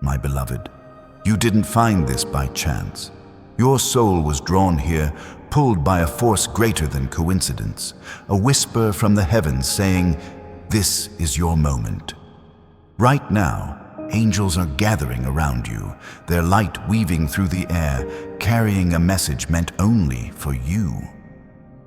My beloved, you didn't find this by chance. Your soul was drawn here, pulled by a force greater than coincidence, a whisper from the heavens saying, "This is your moment." Right now, angels are gathering around you, their light weaving through the air, carrying a message meant only for you.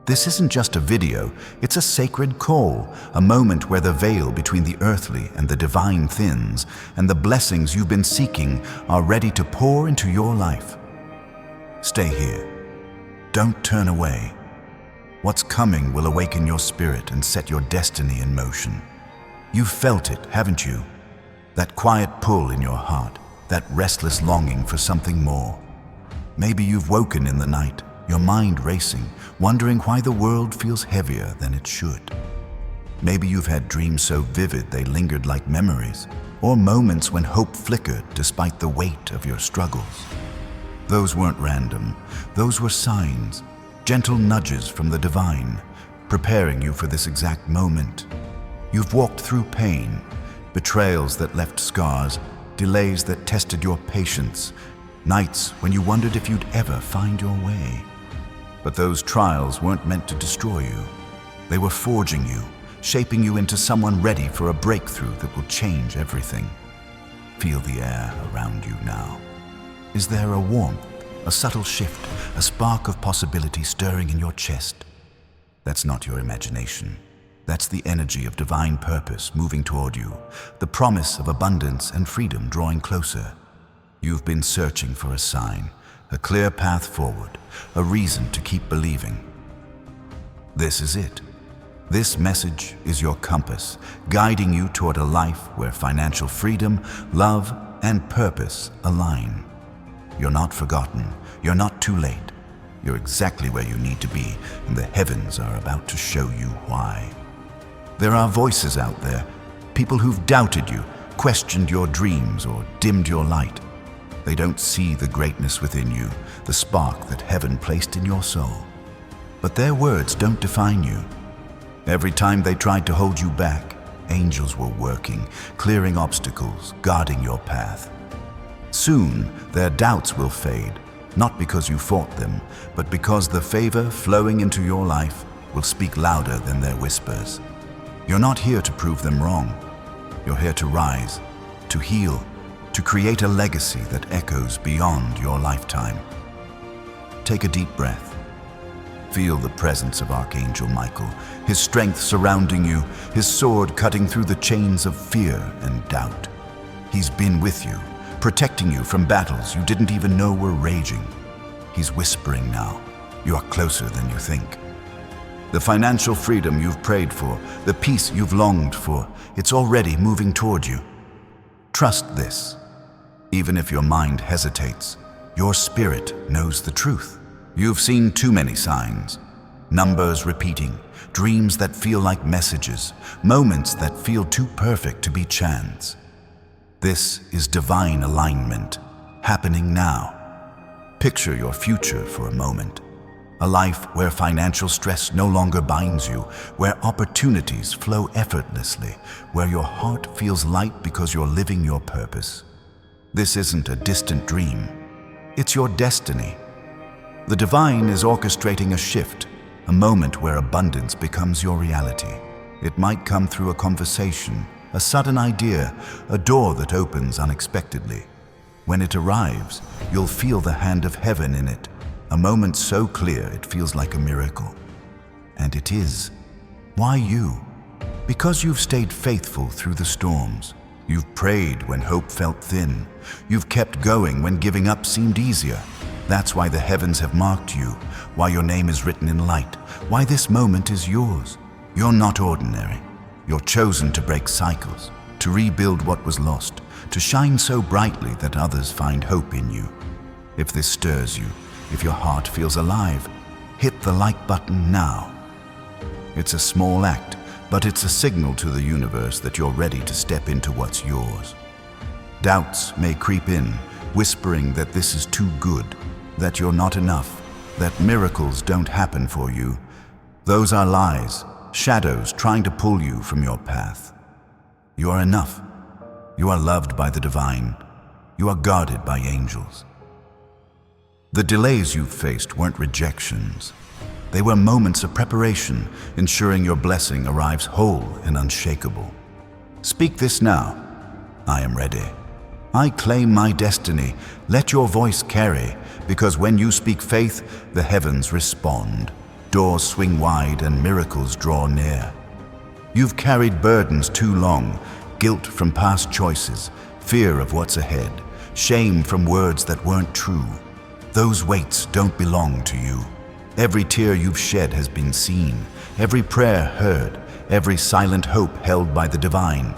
This isn't just a video, it's a sacred call, a moment where the veil between the earthly and the divine thins, and the blessings you've been seeking are ready to pour into your life. Stay here. Don't turn away. What's coming will awaken your spirit and set your destiny in motion. You've felt it, haven't you? That quiet pull in your heart, that restless longing for something more. Maybe you've woken in the night, your mind racing, wondering why the world feels heavier than it should. Maybe you've had dreams so vivid they lingered like memories, or moments when hope flickered despite the weight of your struggles. Those weren't random. Those were signs, gentle nudges from the divine, preparing you for this exact moment. You've walked through pain, betrayals that left scars, delays that tested your patience, nights when you wondered if you'd ever find your way. But those trials weren't meant to destroy you. They were forging you, shaping you into someone ready for a breakthrough that will change everything. Feel the air around you now. Is there a warmth, a subtle shift, a spark of possibility stirring in your chest? That's not your imagination. That's the energy of divine purpose moving toward you, the promise of abundance and freedom drawing closer. You've been searching for a sign, a clear path forward, a reason to keep believing. This is it. This message is your compass, guiding you toward a life where financial freedom, love, and purpose align. You're not forgotten. You're not too late. You're exactly where you need to be, and the heavens are about to show you why. There are voices out there, people who've doubted you, questioned your dreams, or dimmed your light. They don't see the greatness within you, the spark that heaven placed in your soul. But their words don't define you. Every time they tried to hold you back, angels were working, clearing obstacles, guarding your path. Soon, their doubts will fade, not because you fought them, but because the favor flowing into your life will speak louder than their whispers. You're not here to prove them wrong. You're here to rise, to heal, to create a legacy that echoes beyond your lifetime. Take a deep breath. Feel the presence of Archangel Michael, his strength surrounding you, his sword cutting through the chains of fear and doubt. He's been with you, protecting you from battles you didn't even know were raging. He's whispering now, you are closer than you think. The financial freedom you've prayed for, the peace you've longed for, it's already moving toward you. Trust this. Even if your mind hesitates, your spirit knows the truth. You've seen too many signs. Numbers repeating, dreams that feel like messages, moments that feel too perfect to be chance. This is divine alignment, happening now. Picture your future for a moment. A life where financial stress no longer binds you, where opportunities flow effortlessly, where your heart feels light because you're living your purpose. This isn't a distant dream. It's your destiny. The divine is orchestrating a shift, a moment where abundance becomes your reality. It might come through a conversation, a sudden idea, a door that opens unexpectedly. When it arrives, you'll feel the hand of heaven in it, a moment so clear it feels like a miracle. And it is. Why you? Because you've stayed faithful through the storms. You've prayed when hope felt thin. You've kept going when giving up seemed easier. That's why the heavens have marked you, why your name is written in light, why this moment is yours. You're not ordinary. You're chosen to break cycles, to rebuild what was lost, to shine so brightly that others find hope in you. If this stirs you, if your heart feels alive, hit the like button now. It's a small act, but it's a signal to the universe that you're ready to step into what's yours. Doubts may creep in, whispering that this is too good, that you're not enough, that miracles don't happen for you. Those are lies, shadows trying to pull you from your path. You are enough. You are loved by the divine. You are guarded by angels. The delays you faced weren't rejections. They were moments of preparation, ensuring your blessing arrives whole and unshakable. Speak this now. I am ready. I claim my destiny. Let your voice carry, because when you speak faith, the heavens respond. Doors swing wide and miracles draw near. You've carried burdens too long, guilt from past choices, fear of what's ahead, shame from words that weren't true. Those weights don't belong to you. Every tear you've shed has been seen, every prayer heard, every silent hope held by the divine.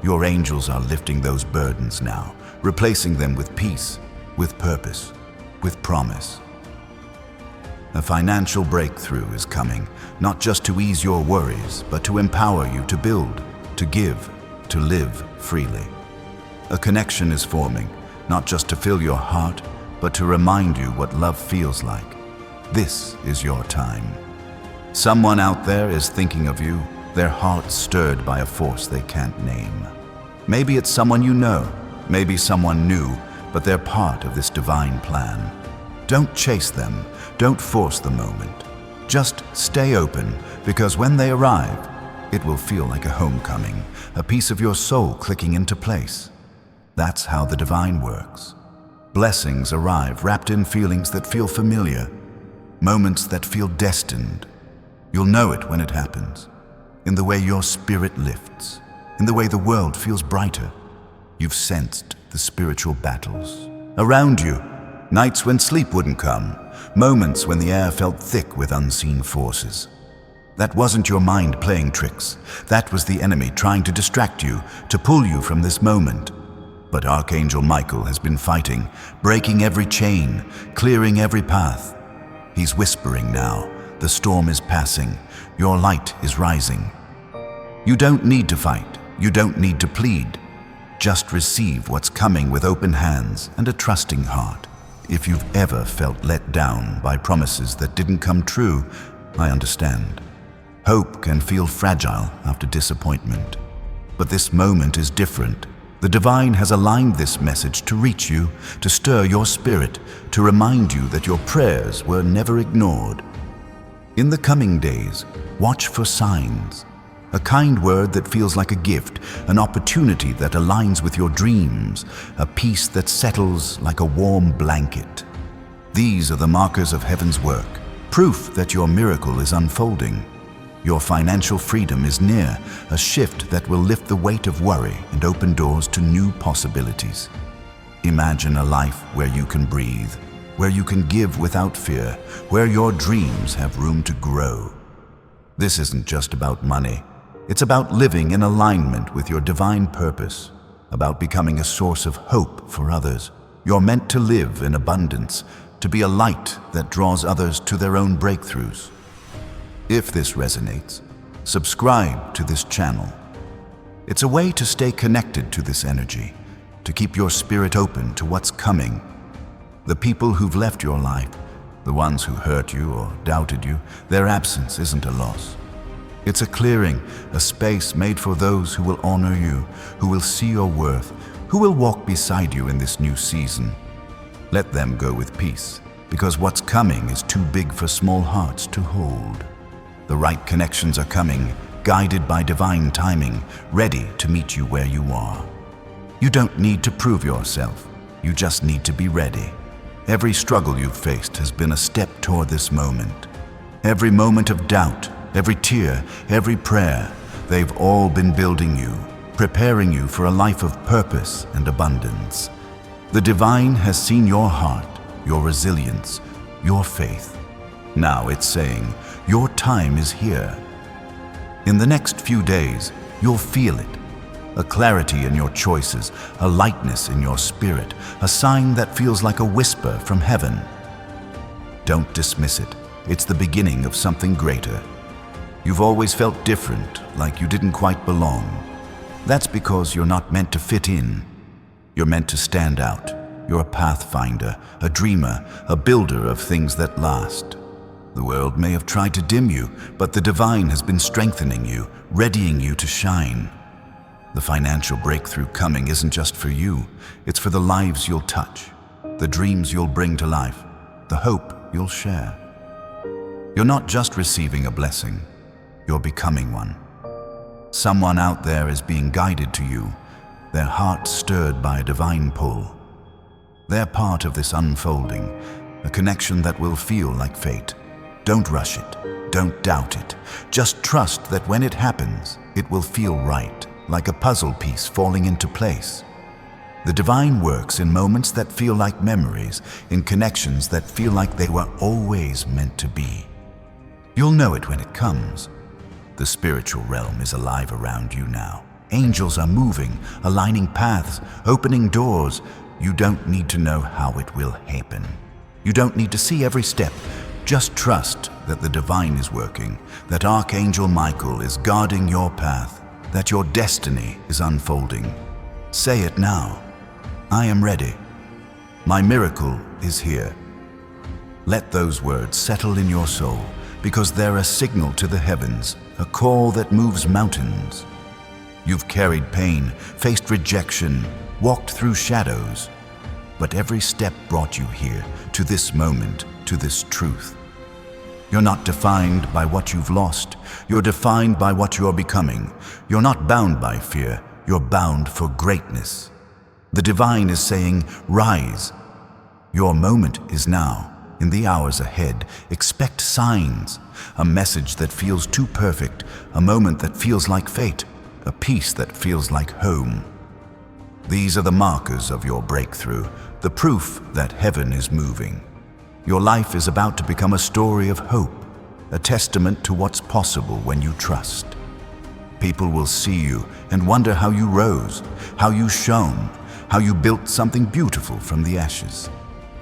Your angels are lifting those burdens now, replacing them with peace, with purpose, with promise. A financial breakthrough is coming, not just to ease your worries, but to empower you to build, to give, to live freely. A connection is forming, not just to fill your heart, but to remind you what love feels like. This is your time. Someone out there is thinking of you, their heart stirred by a force they can't name. Maybe it's someone you know, maybe someone new, but they're part of this divine plan. Don't chase them, don't force the moment. Just stay open, because when they arrive, it will feel like a homecoming, a piece of your soul clicking into place. That's how the divine works. Blessings arrive wrapped in feelings that feel familiar, moments that feel destined. You'll know it when it happens, in the way your spirit lifts, in the way the world feels brighter. You've sensed the spiritual battles around you, nights when sleep wouldn't come, moments when the air felt thick with unseen forces. That wasn't your mind playing tricks. That was the enemy trying to distract you, to pull you from this moment. But Archangel Michael has been fighting, breaking every chain, clearing every path. He's whispering now. The storm is passing. Your light is rising. You don't need to fight. You don't need to plead. Just receive what's coming with open hands and a trusting heart. If you've ever felt let down by promises that didn't come true, I understand. Hope can feel fragile after disappointment. But this moment is different. The divine has aligned this message to reach you, to stir your spirit, to remind you that your prayers were never ignored. In the coming days, watch for signs. A kind word that feels like a gift, an opportunity that aligns with your dreams, a peace that settles like a warm blanket. These are the markers of heaven's work, proof that your miracle is unfolding. Your financial freedom is near, a shift that will lift the weight of worry and open doors to new possibilities. Imagine a life where you can breathe, where you can give without fear, where your dreams have room to grow. This isn't just about money. It's about living in alignment with your divine purpose, about becoming a source of hope for others. You're meant to live in abundance, to be a light that draws others to their own breakthroughs. If this resonates, subscribe to this channel. It's a way to stay connected to this energy, to keep your spirit open to what's coming. The people who've left your life, the ones who hurt you or doubted you, their absence isn't a loss. It's a clearing, a space made for those who will honor you, who will see your worth, who will walk beside you in this new season. Let them go with peace, because what's coming is too big for small hearts to hold. The right connections are coming, guided by divine timing, ready to meet you where you are. You don't need to prove yourself. You just need to be ready. Every struggle you've faced has been a step toward this moment. Every moment of doubt, every tear, every prayer, they've all been building you, preparing you for a life of purpose and abundance. The divine has seen your heart, your resilience, your faith. Now it's saying, your time is here. In the next few days, you'll feel it. A clarity in your choices, a lightness in your spirit, a sign that feels like a whisper from heaven. Don't dismiss it. It's the beginning of something greater. You've always felt different, like you didn't quite belong. That's because you're not meant to fit in. You're meant to stand out. You're a pathfinder, a dreamer, a builder of things that last. The world may have tried to dim you, but the divine has been strengthening you, readying you to shine. The financial breakthrough coming isn't just for you, it's for the lives you'll touch, the dreams you'll bring to life, the hope you'll share. You're not just receiving a blessing, you're becoming one. Someone out there is being guided to you, their heart stirred by a divine pull. They're part of this unfolding, a connection that will feel like fate. Don't rush it, don't doubt it. Just trust that when it happens, it will feel right, like a puzzle piece falling into place. The divine works in moments that feel like memories, in connections that feel like they were always meant to be. You'll know it when it comes. The spiritual realm is alive around you now. Angels are moving, aligning paths, opening doors. You don't need to know how it will happen. You don't need to see every step. Just trust that the divine is working, that Archangel Michael is guarding your path, that your destiny is unfolding. Say it now. I am ready. My miracle is here. Let those words settle in your soul, because they're a signal to the heavens, a call that moves mountains. You've carried pain, faced rejection, walked through shadows, but every step brought you here, to this moment, to this truth. You're not defined by what you've lost. You're defined by what you're becoming. You're not bound by fear. You're bound for greatness. The divine is saying, rise. Your moment is now. In the hours ahead, expect signs, a message that feels too perfect, a moment that feels like fate, a peace that feels like home. These are the markers of your breakthrough, the proof that heaven is moving. Your life is about to become a story of hope, a testament to what's possible when you trust. People will see you and wonder how you rose, how you shone, how you built something beautiful from the ashes.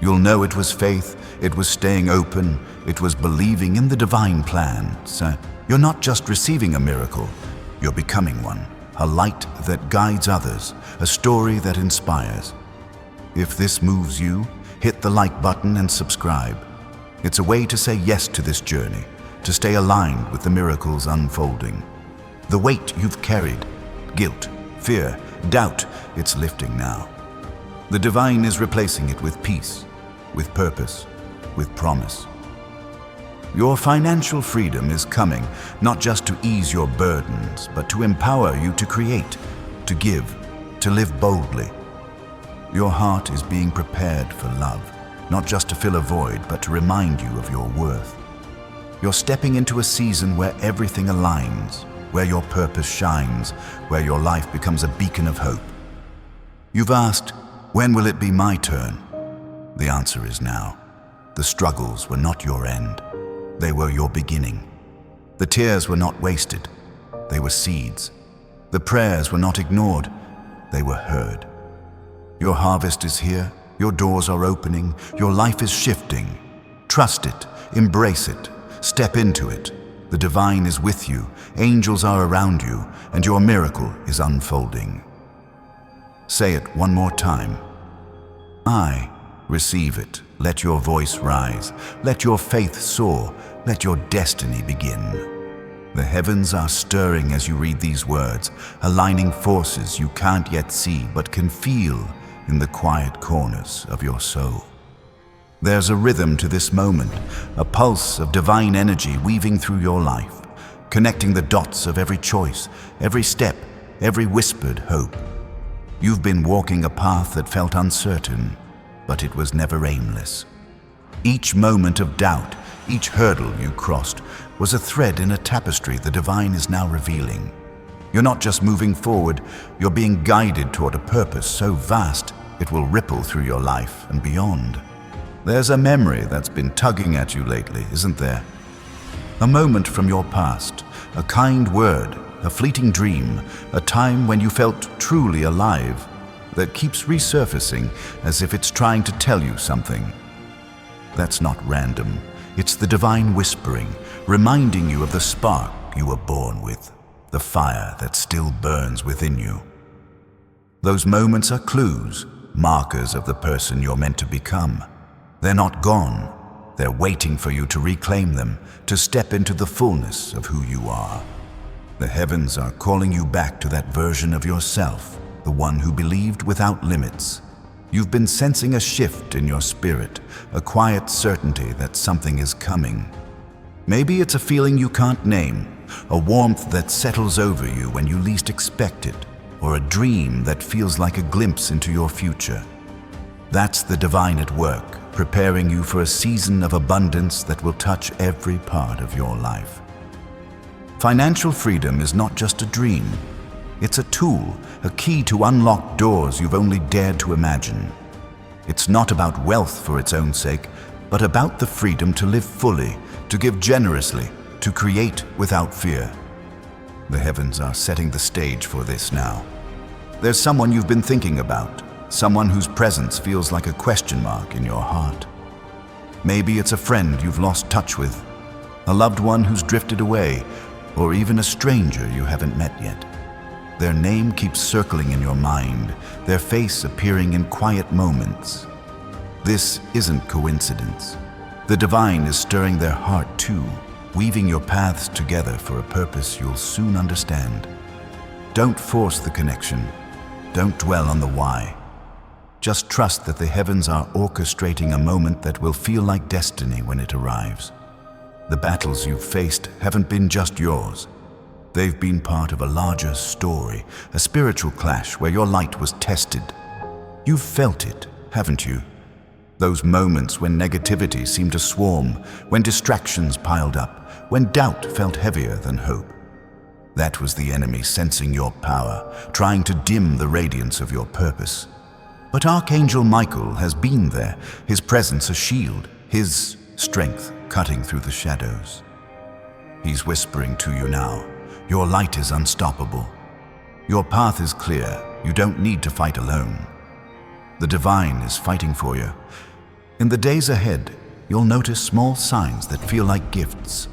You'll know it was faith, it was staying open, it was believing in the divine plan. So you're not just receiving a miracle, you're becoming one, a light that guides others, a story that inspires. If this moves you, hit the like button and subscribe. It's a way to say yes to this journey, to stay aligned with the miracles unfolding. The weight you've carried, guilt, fear, doubt, it's lifting now. The divine is replacing it with peace, with purpose, with promise. Your financial freedom is coming, not just to ease your burdens, but to empower you to create, to give, to live boldly. Your heart is being prepared for love, not just to fill a void, but to remind you of your worth. You're stepping into a season where everything aligns, where your purpose shines, where your life becomes a beacon of hope. You've asked, when will it be my turn? The answer is now. The struggles were not your end. They were your beginning. The tears were not wasted. They were seeds. The prayers were not ignored. They were heard. Your harvest is here. Your doors are opening. Your life is shifting. Trust it. Embrace it. Step into it. The divine is with you. Angels are around you, and your miracle is unfolding. Say it one more time. I receive it. Let your voice rise. Let your faith soar. Let your destiny begin. The heavens are stirring as you read these words, aligning forces you can't yet see but can feel in the quiet corners of your soul. There's a rhythm to this moment, a pulse of divine energy weaving through your life, connecting the dots of every choice, every step, every whispered hope. You've been walking a path that felt uncertain, but it was never aimless. Each moment of doubt, each hurdle you crossed, was a thread in a tapestry the divine is now revealing. You're not just moving forward, you're being guided toward a purpose so vast it will ripple through your life and beyond. There's a memory that's been tugging at you lately, isn't there? A moment from your past, a kind word, a fleeting dream, a time when you felt truly alive, that keeps resurfacing as if it's trying to tell you something. That's not random. It's the divine whispering, reminding you of the spark you were born with, the fire that still burns within you. Those moments are clues, markers of the person you're meant to become. They're not gone. They're waiting for you to reclaim them, to step into the fullness of who you are. The heavens are calling you back to that version of yourself, the one who believed without limits. You've been sensing a shift in your spirit, a quiet certainty that something is coming. Maybe it's a feeling you can't name, a warmth that settles over you when you least expect it, or a dream that feels like a glimpse into your future. That's the divine at work, preparing you for a season of abundance that will touch every part of your life. Financial freedom is not just a dream. It's a tool, a key to unlock doors you've only dared to imagine. It's not about wealth for its own sake, but about the freedom to live fully, to give generously, to create without fear. The heavens are setting the stage for this now. There's someone you've been thinking about, someone whose presence feels like a question mark in your heart. Maybe it's a friend you've lost touch with, a loved one who's drifted away, or even a stranger you haven't met yet. Their name keeps circling in your mind, their face appearing in quiet moments. This isn't coincidence. The divine is stirring their heart too, weaving your paths together for a purpose you'll soon understand. Don't force the connection. Don't dwell on the why. Just trust that the heavens are orchestrating a moment that will feel like destiny when it arrives. The battles you've faced haven't been just yours. They've been part of a larger story, a spiritual clash where your light was tested. You've felt it, haven't you? Those moments when negativity seemed to swarm, when distractions piled up, when doubt felt heavier than hope. That was the enemy sensing your power, trying to dim the radiance of your purpose. But Archangel Michael has been there, his presence a shield, his strength cutting through the shadows. He's whispering to you now, your light is unstoppable. Your path is clear, you don't need to fight alone. The divine is fighting for you. In the days ahead, you'll notice small signs that feel like gifts.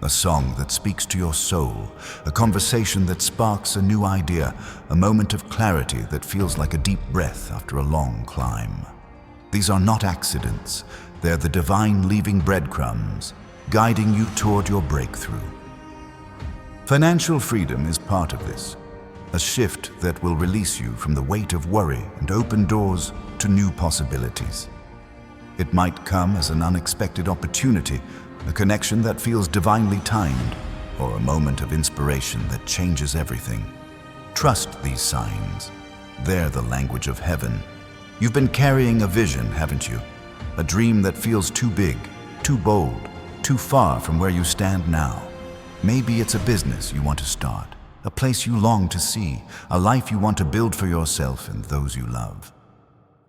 A song that speaks to your soul, a conversation that sparks a new idea, a moment of clarity that feels like a deep breath after a long climb. These are not accidents, they're the divine leaving breadcrumbs, guiding you toward your breakthrough. Financial freedom is part of this, a shift that will release you from the weight of worry and open doors to new possibilities. It might come as an unexpected opportunity, a connection that feels divinely timed, or a moment of inspiration that changes everything. Trust these signs. They're the language of heaven. You've been carrying a vision, haven't you? A dream that feels too big, too bold, too far from where you stand now. Maybe it's a business you want to start, a place you long to see, a life you want to build for yourself and those you love.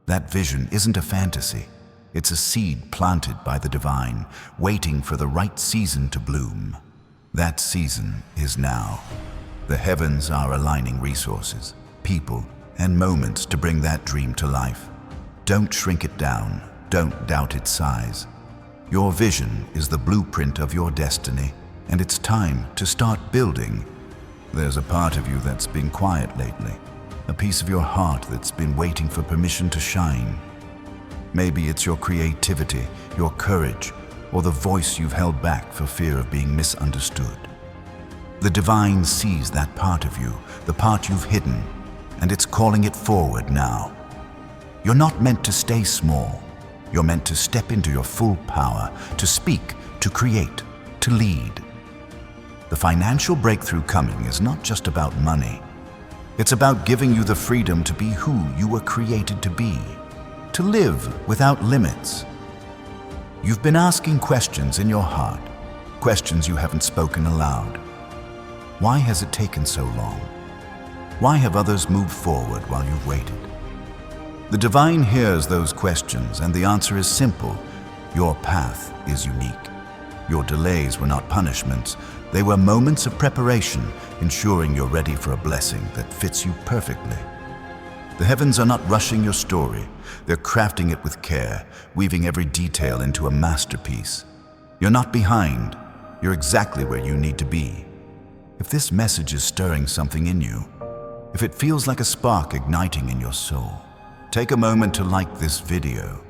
That vision isn't a fantasy. It's a seed planted by the divine, waiting for the right season to bloom. That season is now. The heavens are aligning resources, people, and moments to bring that dream to life. Don't shrink it down. Don't doubt its size. Your vision is the blueprint of your destiny, and it's time to start building. There's a part of you that's been quiet lately, a piece of your heart that's been waiting for permission to shine. Maybe it's your creativity, your courage, or the voice you've held back for fear of being misunderstood. The divine sees that part of you, the part you've hidden, and it's calling it forward now. You're not meant to stay small. You're meant to step into your full power, to speak, to create, to lead. The financial breakthrough coming is not just about money. It's about giving you the freedom to be who you were created to be, to live without limits. You've been asking questions in your heart, questions you haven't spoken aloud. Why has it taken so long? Why have others moved forward while you've waited? The divine hears those questions, and the answer is simple. Your path is unique. Your delays were not punishments. They were moments of preparation, ensuring you're ready for a blessing that fits you perfectly. The heavens are not rushing your story. They're crafting it with care, weaving every detail into a masterpiece. You're not behind. You're exactly where you need to be. If this message is stirring something in you, if it feels like a spark igniting in your soul, take a moment to like this video.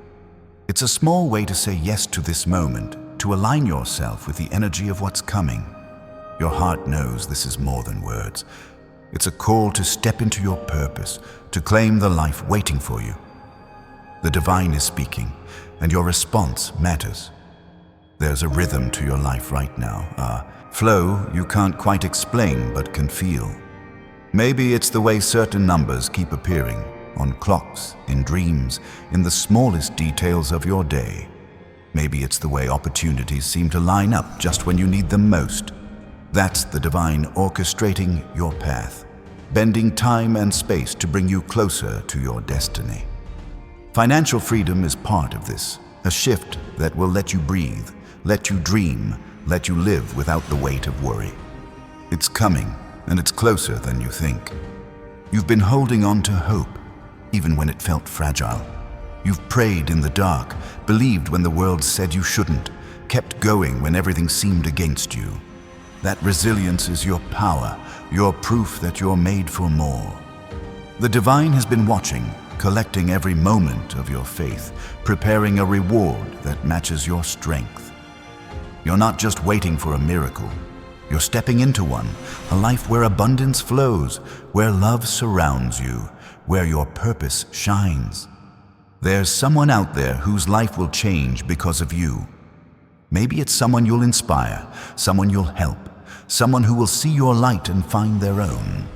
It's a small way to say yes to this moment, to align yourself with the energy of what's coming. Your heart knows this is more than words. It's a call to step into your purpose, to claim the life waiting for you. The divine is speaking, and your response matters. There's a rhythm to your life right now, a flow you can't quite explain but can feel. Maybe it's the way certain numbers keep appearing, on clocks, in dreams, in the smallest details of your day. Maybe it's the way opportunities seem to line up just when you need them most. That's the divine orchestrating your path, bending time and space to bring you closer to your destiny. Financial freedom is part of this, a shift that will let you breathe, let you dream, let you live without the weight of worry. It's coming, and it's closer than you think. You've been holding on to hope, even when it felt fragile. You've prayed in the dark, believed when the world said you shouldn't, kept going when everything seemed against you. That resilience is your power, your proof that you're made for more. The divine has been watching, collecting every moment of your faith, preparing a reward that matches your strength. You're not just waiting for a miracle. You're stepping into one, a life where abundance flows, where love surrounds you, where your purpose shines. There's someone out there whose life will change because of you. Maybe it's someone you'll inspire, someone you'll help, someone who will see your light and find their own.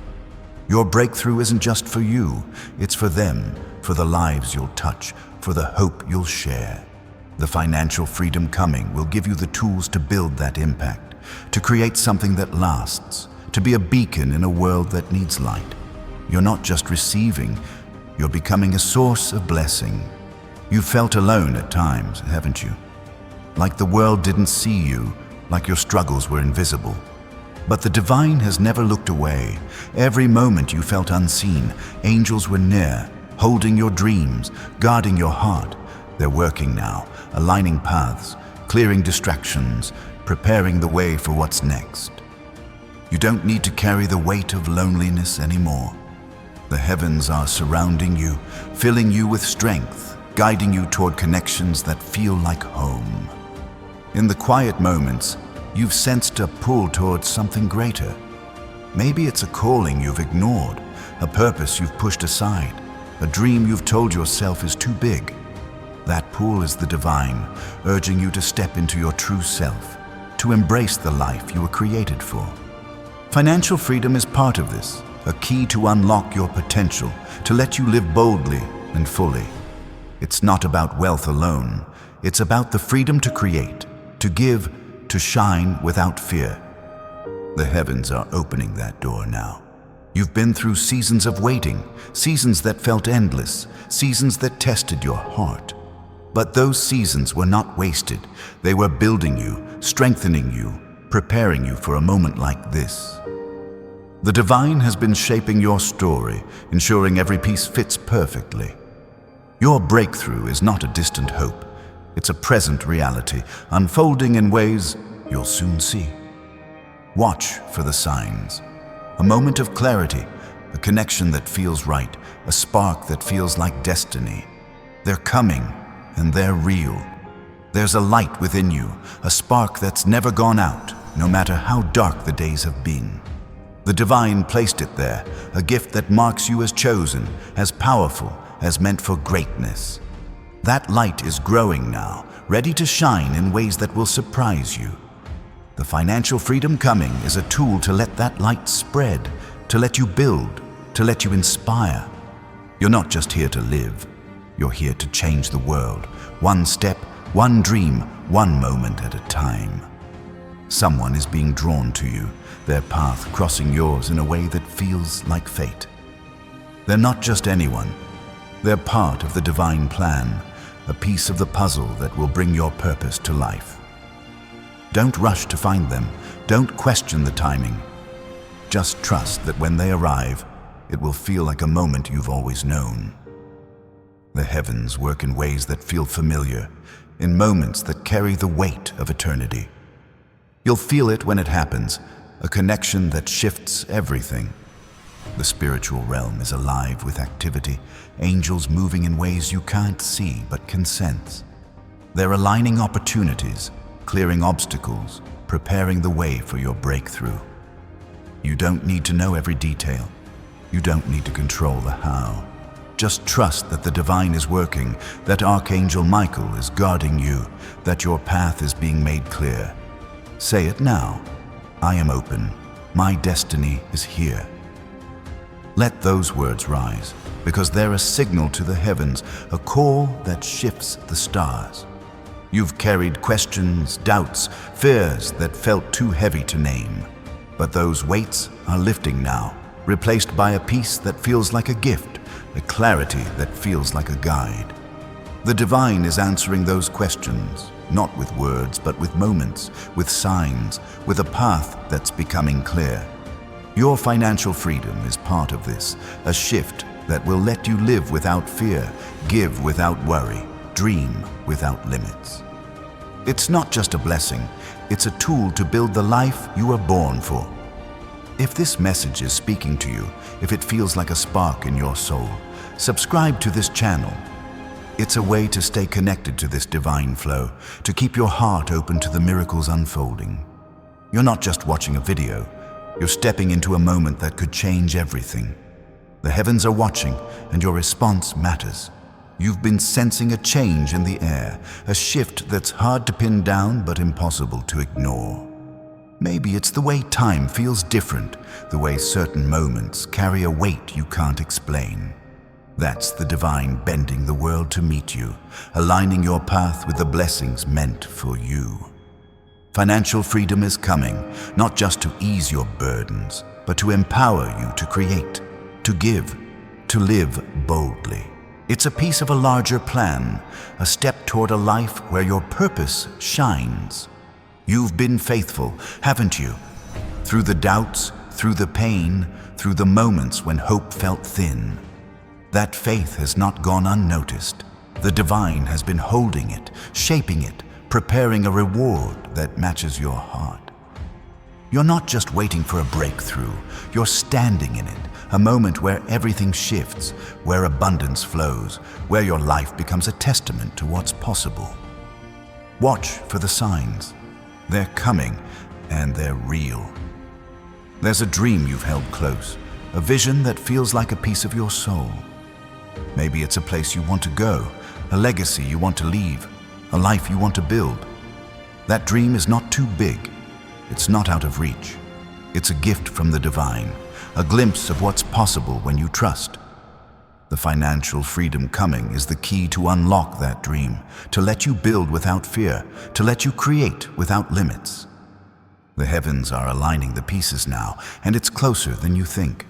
Your breakthrough isn't just for you, it's for them, for the lives you'll touch, for the hope you'll share. The financial freedom coming will give you the tools to build that impact, to create something that lasts, to be a beacon in a world that needs light. You're not just receiving, you're becoming a source of blessing. You've felt alone at times, haven't you? Like the world didn't see you, like your struggles were invisible. But the divine has never looked away. Every moment you felt unseen, angels were near, holding your dreams, guarding your heart. They're working now, aligning paths, clearing distractions, preparing the way for what's next. You don't need to carry the weight of loneliness anymore. The heavens are surrounding you, filling you with strength, guiding you toward connections that feel like home. In the quiet moments, you've sensed a pull towards something greater. Maybe it's a calling you've ignored, a purpose you've pushed aside, a dream you've told yourself is too big. That pull is the divine, urging you to step into your true self, to embrace the life you were created for. Financial freedom is part of this, a key to unlock your potential, to let you live boldly and fully. It's not about wealth alone. It's about the freedom to create, to give, to shine without fear. The heavens are opening that door now. You've been through seasons of waiting, seasons that felt endless, seasons that tested your heart. But those seasons were not wasted. They were building you, strengthening you, preparing you for a moment like this. The divine has been shaping your story, ensuring every piece fits perfectly. Your breakthrough is not a distant hope. It's a present reality, unfolding in ways you'll soon see. Watch for the signs. A moment of clarity, a connection that feels right, a spark that feels like destiny. They're coming, and they're real. There's a light within you, a spark that's never gone out, no matter how dark the days have been. The divine placed it there, a gift that marks you as chosen, as powerful, as meant for greatness. That light is growing now, ready to shine in ways that will surprise you. The financial freedom coming is a tool to let that light spread, to let you build, to let you inspire. You're not just here to live. You're here to change the world, one step, one dream, one moment at a time. Someone is being drawn to you, their path crossing yours in a way that feels like fate. They're not just anyone. They're part of the divine plan, a piece of the puzzle that will bring your purpose to life. Don't rush to find them. Don't question the timing. Just trust that when they arrive, it will feel like a moment you've always known. The heavens work in ways that feel familiar, in moments that carry the weight of eternity. You'll feel it when it happens, a connection that shifts everything. The spiritual realm is alive with activity, angels moving in ways you can't see but can sense. They're aligning opportunities, clearing obstacles, preparing the way for your breakthrough. You don't need to know every detail. You don't need to control the how. Just trust that the divine is working, that Archangel Michael is guarding you, that your path is being made clear. Say it now. I am open. My destiny is here. Let those words rise, because they're a signal to the heavens, a call that shifts the stars. You've carried questions, doubts, fears that felt too heavy to name. But those weights are lifting now, replaced by a peace that feels like a gift, a clarity that feels like a guide. The divine is answering those questions, not with words, but with moments, with signs, with a path that's becoming clear. Your financial freedom is part of this, a shift that will let you live without fear, give without worry, dream without limits. It's not just a blessing, it's a tool to build the life you were born for. If this message is speaking to you, if it feels like a spark in your soul, subscribe to this channel. It's a way to stay connected to this divine flow, to keep your heart open to the miracles unfolding. You're not just watching a video, you're stepping into a moment that could change everything. The heavens are watching, and your response matters. You've been sensing a change in the air, a shift that's hard to pin down but impossible to ignore. Maybe it's the way time feels different, the way certain moments carry a weight you can't explain. That's the divine bending the world to meet you, aligning your path with the blessings meant for you. Financial freedom is coming, not just to ease your burdens, but to empower you to create, to give, to live boldly. It's a piece of a larger plan, a step toward a life where your purpose shines. You've been faithful, haven't you? Through the doubts, through the pain, through the moments when hope felt thin. That faith has not gone unnoticed. The divine has been holding it, shaping it, preparing a reward that matches your heart. You're not just waiting for a breakthrough, you're standing in it, a moment where everything shifts, where abundance flows, where your life becomes a testament to what's possible. Watch for the signs. They're coming, and they're real. There's a dream you've held close, a vision that feels like a piece of your soul. Maybe it's a place you want to go, a legacy you want to leave, a life you want to build. That dream is not too big. It's not out of reach. It's a gift from the divine, a glimpse of what's possible when you trust. The financial freedom coming is the key to unlock that dream, to let you build without fear, to let you create without limits. The heavens are aligning the pieces now, and it's closer than you think.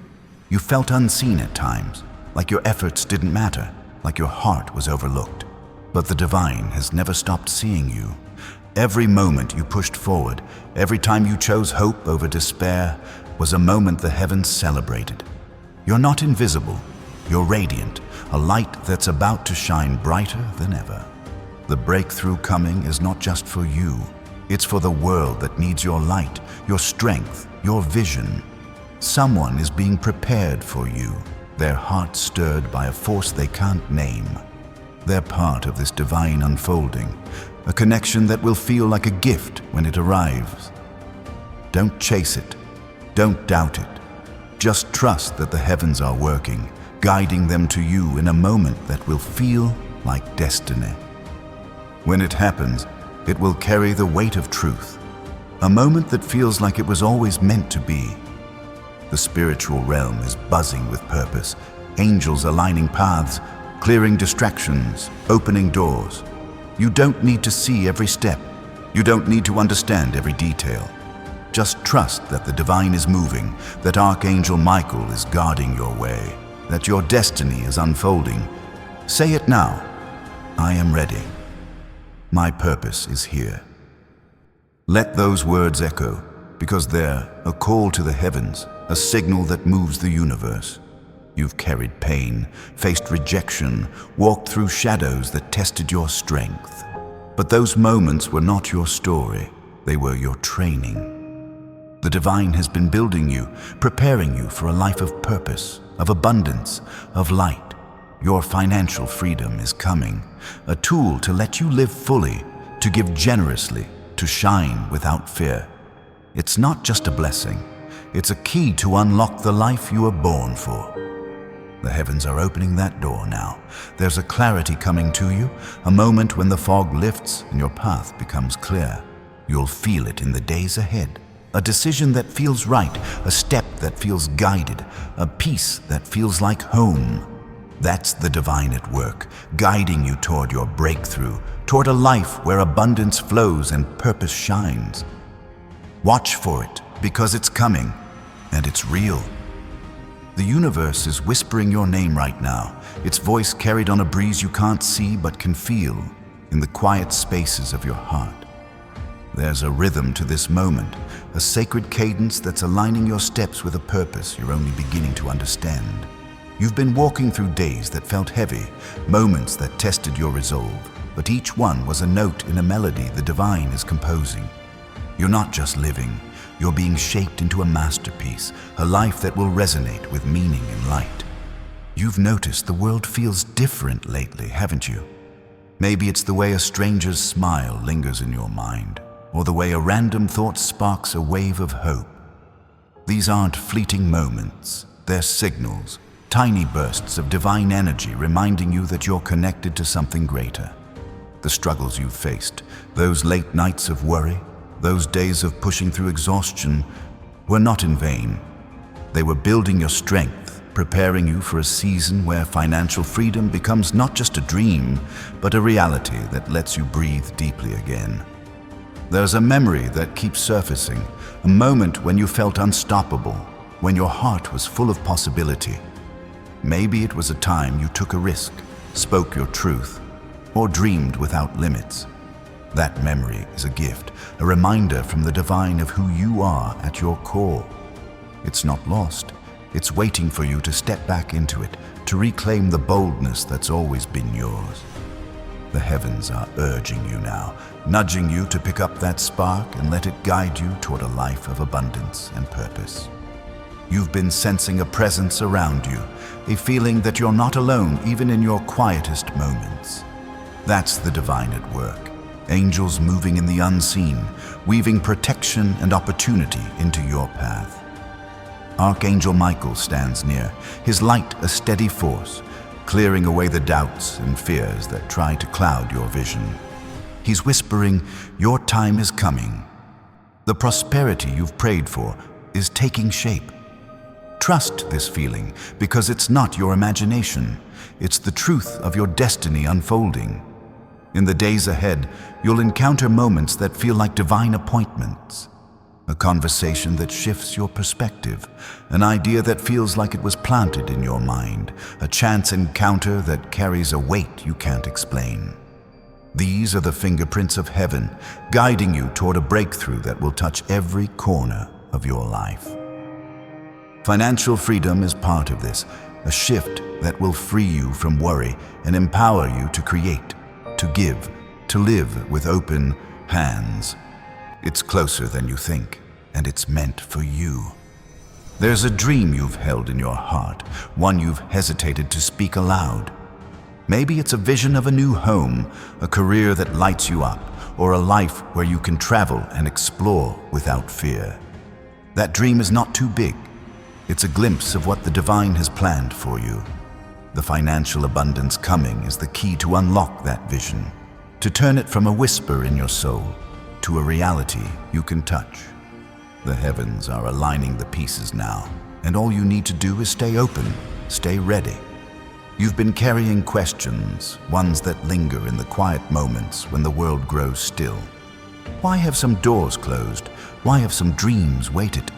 You felt unseen at times, like your efforts didn't matter, like your heart was overlooked. But the divine has never stopped seeing you. Every moment you pushed forward, every time you chose hope over despair, was a moment the heavens celebrated. You're not invisible, you're radiant, a light that's about to shine brighter than ever. The breakthrough coming is not just for you, it's for the world that needs your light, your strength, your vision. Someone is being prepared for you, their heart stirred by a force they can't name. They're part of this divine unfolding, a connection that will feel like a gift when it arrives. Don't chase it. Don't doubt it. Just trust that the heavens are working, guiding them to you in a moment that will feel like destiny. When it happens, it will carry the weight of truth, a moment that feels like it was always meant to be. The spiritual realm is buzzing with purpose, angels aligning paths, clearing distractions, opening doors. You don't need to see every step. You don't need to understand every detail. Just trust that the divine is moving, that Archangel Michael is guarding your way, that your destiny is unfolding. Say it now. I am ready. My purpose is here. Let those words echo, because they're a call to the heavens, a signal that moves the universe. You've carried pain, faced rejection, walked through shadows that tested your strength. But those moments were not your story, they were your training. The divine has been building you, preparing you for a life of purpose, of abundance, of light. Your financial freedom is coming, a tool to let you live fully, to give generously, to shine without fear. It's not just a blessing, it's a key to unlock the life you were born for. The heavens are opening that door now. There's a clarity coming to you, a moment when the fog lifts and your path becomes clear. You'll feel it in the days ahead. A decision that feels right, a step that feels guided, a peace that feels like home. That's the divine at work, guiding you toward your breakthrough, toward a life where abundance flows and purpose shines. Watch for it, because it's coming, and it's real. The universe is whispering your name right now, its voice carried on a breeze you can't see but can feel in the quiet spaces of your heart. There's a rhythm to this moment, a sacred cadence that's aligning your steps with a purpose you're only beginning to understand. You've been walking through days that felt heavy, moments that tested your resolve, but each one was a note in a melody the divine is composing. You're not just living, you're being shaped into a masterpiece, a life that will resonate with meaning and light. You've noticed the world feels different lately, haven't you? Maybe it's the way a stranger's smile lingers in your mind, or the way a random thought sparks a wave of hope. These aren't fleeting moments, they're signals, tiny bursts of divine energy reminding you that you're connected to something greater. The struggles you've faced, those late nights of worry, those days of pushing through exhaustion, were not in vain. They were building your strength, preparing you for a season where financial freedom becomes not just a dream, but a reality that lets you breathe deeply again. There's a memory that keeps surfacing, a moment when you felt unstoppable, when your heart was full of possibility. Maybe it was a time you took a risk, spoke your truth, or dreamed without limits. That memory is a gift, a reminder from the divine of who you are at your core. It's not lost. It's waiting for you to step back into it, to reclaim the boldness that's always been yours. The heavens are urging you now, nudging you to pick up that spark and let it guide you toward a life of abundance and purpose. You've been sensing a presence around you, a feeling that you're not alone even in your quietest moments. That's the divine at work, angels moving in the unseen, weaving protection and opportunity into your path. Archangel Michael stands near, his light a steady force, clearing away the doubts and fears that try to cloud your vision. He's whispering, your time is coming. The prosperity you've prayed for is taking shape. Trust this feeling, because it's not your imagination. It's the truth of your destiny unfolding. In the days ahead, you'll encounter moments that feel like divine appointments. A conversation that shifts your perspective, an idea that feels like it was planted in your mind, a chance encounter that carries a weight you can't explain. These are the fingerprints of heaven, guiding you toward a breakthrough that will touch every corner of your life. Financial freedom is part of this, a shift that will free you from worry and empower you to create, to give, to live with open hands. It's closer than you think, and it's meant for you. There's a dream you've held in your heart, one you've hesitated to speak aloud. Maybe it's a vision of a new home, a career that lights you up, or a life where you can travel and explore without fear. That dream is not too big. It's a glimpse of what the divine has planned for you. The financial abundance coming is the key to unlock that vision, to turn it from a whisper in your soul to a reality you can touch. The heavens are aligning the pieces now, and all you need to do is stay open, stay ready. You've been carrying questions, ones that linger in the quiet moments when the world grows still. Why have some doors closed? Why have some dreams waited?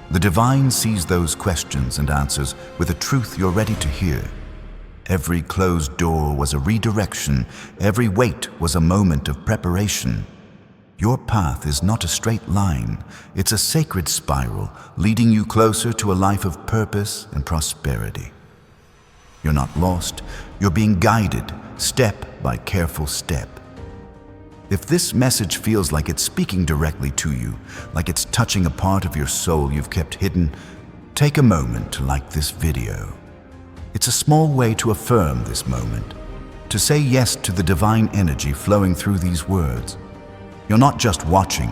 The divine sees those questions and answers with a truth you're ready to hear. Every closed door was a redirection. Every wait was a moment of preparation. Your path is not a straight line. It's a sacred spiral, leading you closer to a life of purpose and prosperity. You're not lost. You're being guided, step by careful step. If this message feels like it's speaking directly to you, like it's touching a part of your soul you've kept hidden, take a moment to like this video. It's a small way to affirm this moment, to say yes to the divine energy flowing through these words. You're not just watching,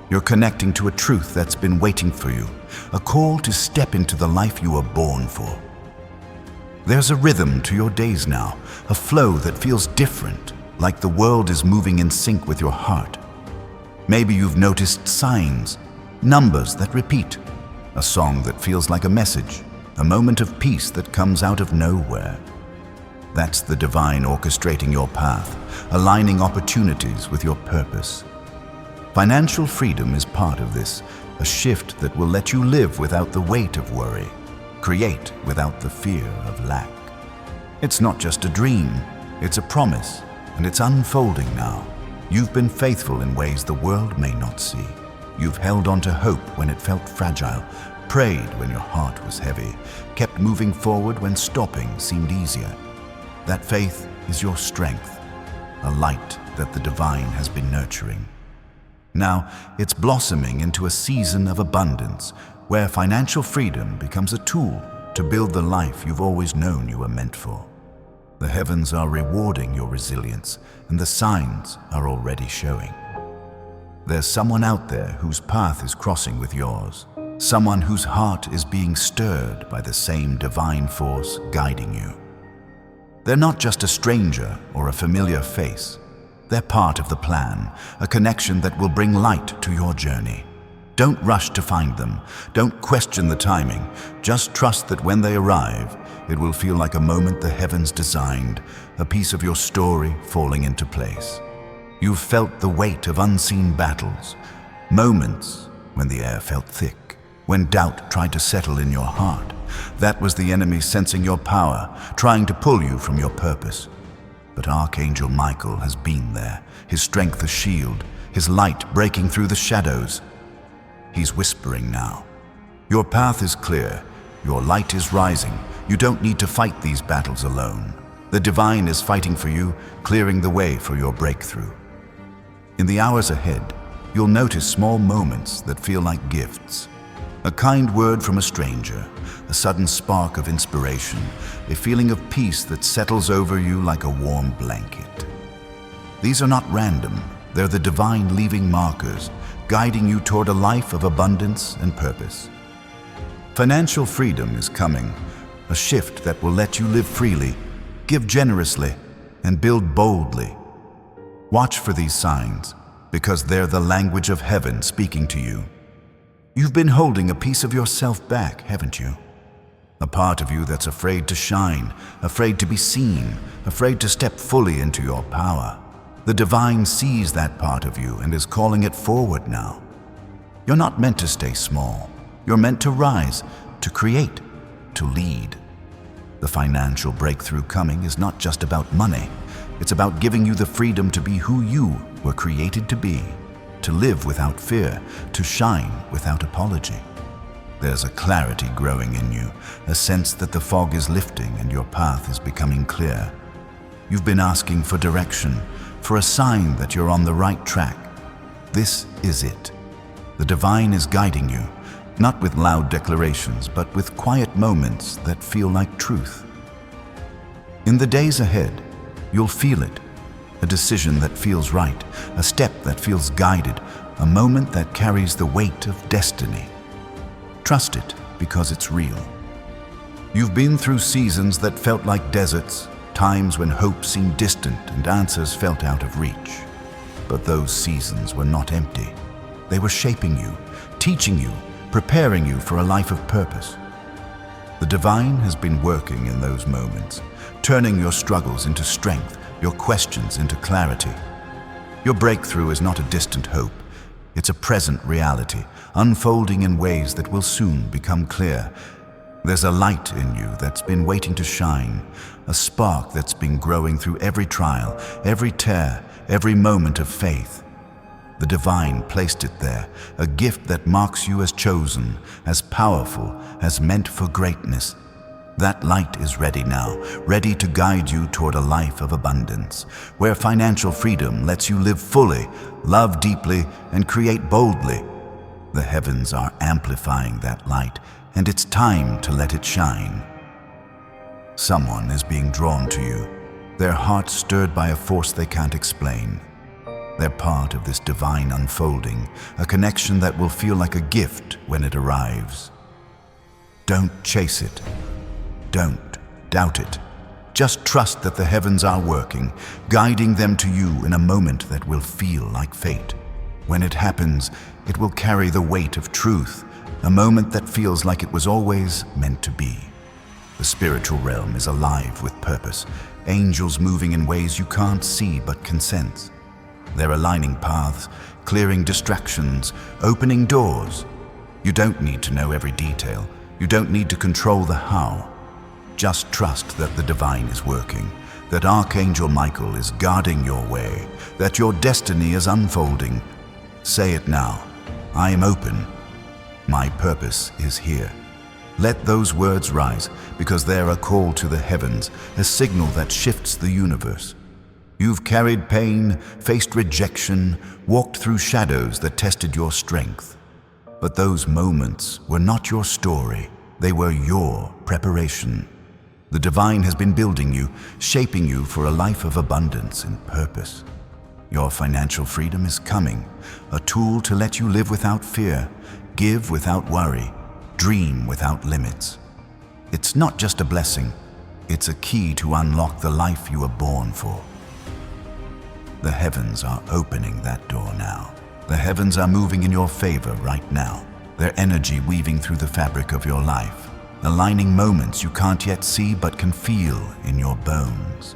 you're connecting to a truth that's been waiting for you, a call to step into the life you were born for. There's a rhythm to your days now, a flow that feels different, like the world is moving in sync with your heart. Maybe you've noticed signs, numbers that repeat, a song that feels like a message, a moment of peace that comes out of nowhere. That's the divine orchestrating your path, aligning opportunities with your purpose. Financial freedom is part of this, a shift that will let you live without the weight of worry, create without the fear of lack. It's not just a dream, it's a promise, and it's unfolding now. You've been faithful in ways the world may not see. You've held on to hope when it felt fragile, prayed when your heart was heavy, kept moving forward when stopping seemed easier. That faith is your strength, a light that the divine has been nurturing. Now, it's blossoming into a season of abundance, where financial freedom becomes a tool to build the life you've always known you were meant for. The heavens are rewarding your resilience, and the signs are already showing. There's someone out there whose path is crossing with yours, someone whose heart is being stirred by the same divine force guiding you. They're not just a stranger or a familiar face. They're part of the plan, a connection that will bring light to your journey. Don't rush to find them. Don't question the timing. Just trust that when they arrive, it will feel like a moment the heavens designed, a piece of your story falling into place. You've felt the weight of unseen battles, moments when the air felt thick, when doubt tried to settle in your heart. That was the enemy sensing your power, trying to pull you from your purpose. But Archangel Michael has been there, his strength a shield, his light breaking through the shadows. He's whispering now. Your path is clear, your light is rising. You don't need to fight these battles alone. The divine is fighting for you, clearing the way for your breakthrough. In the hours ahead, you'll notice small moments that feel like gifts. A kind word from a stranger, a sudden spark of inspiration, a feeling of peace that settles over you like a warm blanket. These are not random, they're the divine leaving markers, guiding you toward a life of abundance and purpose. Financial freedom is coming, a shift that will let you live freely, give generously, and build boldly. Watch for these signs, because they're the language of heaven speaking to you. You've been holding a piece of yourself back, haven't you? A part of you that's afraid to shine, afraid to be seen, afraid to step fully into your power. The divine sees that part of you and is calling it forward now. You're not meant to stay small. You're meant to rise, to create, to lead. The financial breakthrough coming is not just about money. It's about giving you the freedom to be who you were created to be, to live without fear, to shine without apology. There's a clarity growing in you, a sense that the fog is lifting and your path is becoming clear. You've been asking for direction, for a sign that you're on the right track. This is it. The divine is guiding you, not with loud declarations, but with quiet moments that feel like truth. In the days ahead, you'll feel it, a decision that feels right, a step that feels guided, a moment that carries the weight of destiny. Trust it because it's real. You've been through seasons that felt like deserts, times when hope seemed distant and answers felt out of reach. But those seasons were not empty. They were shaping you, teaching you, preparing you for a life of purpose. The divine has been working in those moments, turning your struggles into strength, your questions into clarity. Your breakthrough is not a distant hope. It's a present reality, unfolding in ways that will soon become clear. There's a light in you that's been waiting to shine, a spark that's been growing through every trial, every tear, every moment of faith. The divine placed it there, a gift that marks you as chosen, as powerful, as meant for greatness. That light is ready now, ready to guide you toward a life of abundance, where financial freedom lets you live fully, love deeply, and create boldly. The heavens are amplifying that light, and it's time to let it shine. Someone is being drawn to you, their heart stirred by a force they can't explain. They're part of this divine unfolding, a connection that will feel like a gift when it arrives. Don't chase it. Don't doubt it. Just trust that the heavens are working, guiding them to you in a moment that will feel like fate. When it happens, it will carry the weight of truth, a moment that feels like it was always meant to be. The spiritual realm is alive with purpose, angels moving in ways you can't see but can sense. They're aligning paths, clearing distractions, opening doors. You don't need to know every detail. You don't need to control the how. Just trust that the divine is working, that Archangel Michael is guarding your way, that your destiny is unfolding. Say it now. I am open. My purpose is here. Let those words rise, because they're a call to the heavens, a signal that shifts the universe. You've carried pain, faced rejection, walked through shadows that tested your strength. But those moments were not your story. They were your preparation. The divine has been building you, shaping you for a life of abundance and purpose. Your financial freedom is coming, a tool to let you live without fear, give without worry, dream without limits. It's not just a blessing, it's a key to unlock the life you were born for. The heavens are opening that door now. The heavens are moving in your favor right now, their energy weaving through the fabric of your life, aligning moments you can't yet see but can feel in your bones.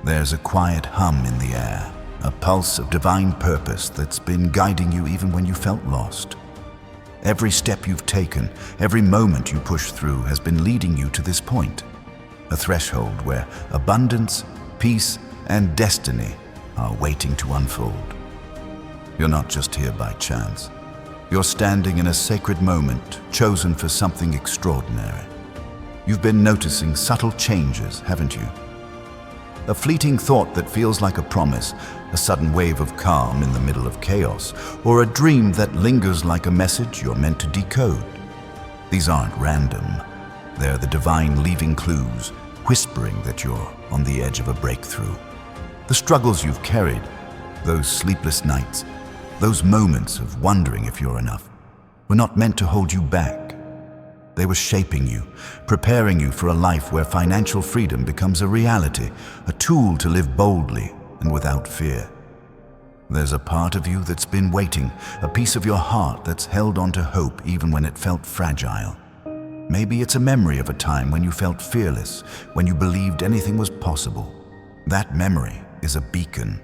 There's a quiet hum in the air, a pulse of divine purpose that's been guiding you even when you felt lost. Every step you've taken, every moment you push through has been leading you to this point, a threshold where abundance, peace, and destiny are waiting to unfold. You're not just here by chance. You're standing in a sacred moment, chosen for something extraordinary. You've been noticing subtle changes, haven't you? A fleeting thought that feels like a promise, a sudden wave of calm in the middle of chaos, or a dream that lingers like a message you're meant to decode. These aren't random. They're the divine leaving clues, whispering that you're on the edge of a breakthrough. The struggles you've carried, those sleepless nights, those moments of wondering if you're enough, were not meant to hold you back. They were shaping you, preparing you for a life where financial freedom becomes a reality, a tool to live boldly and without fear. There's a part of you that's been waiting, a piece of your heart that's held on to hope even when it felt fragile. Maybe it's a memory of a time when you felt fearless, when you believed anything was possible. That memory is a beacon,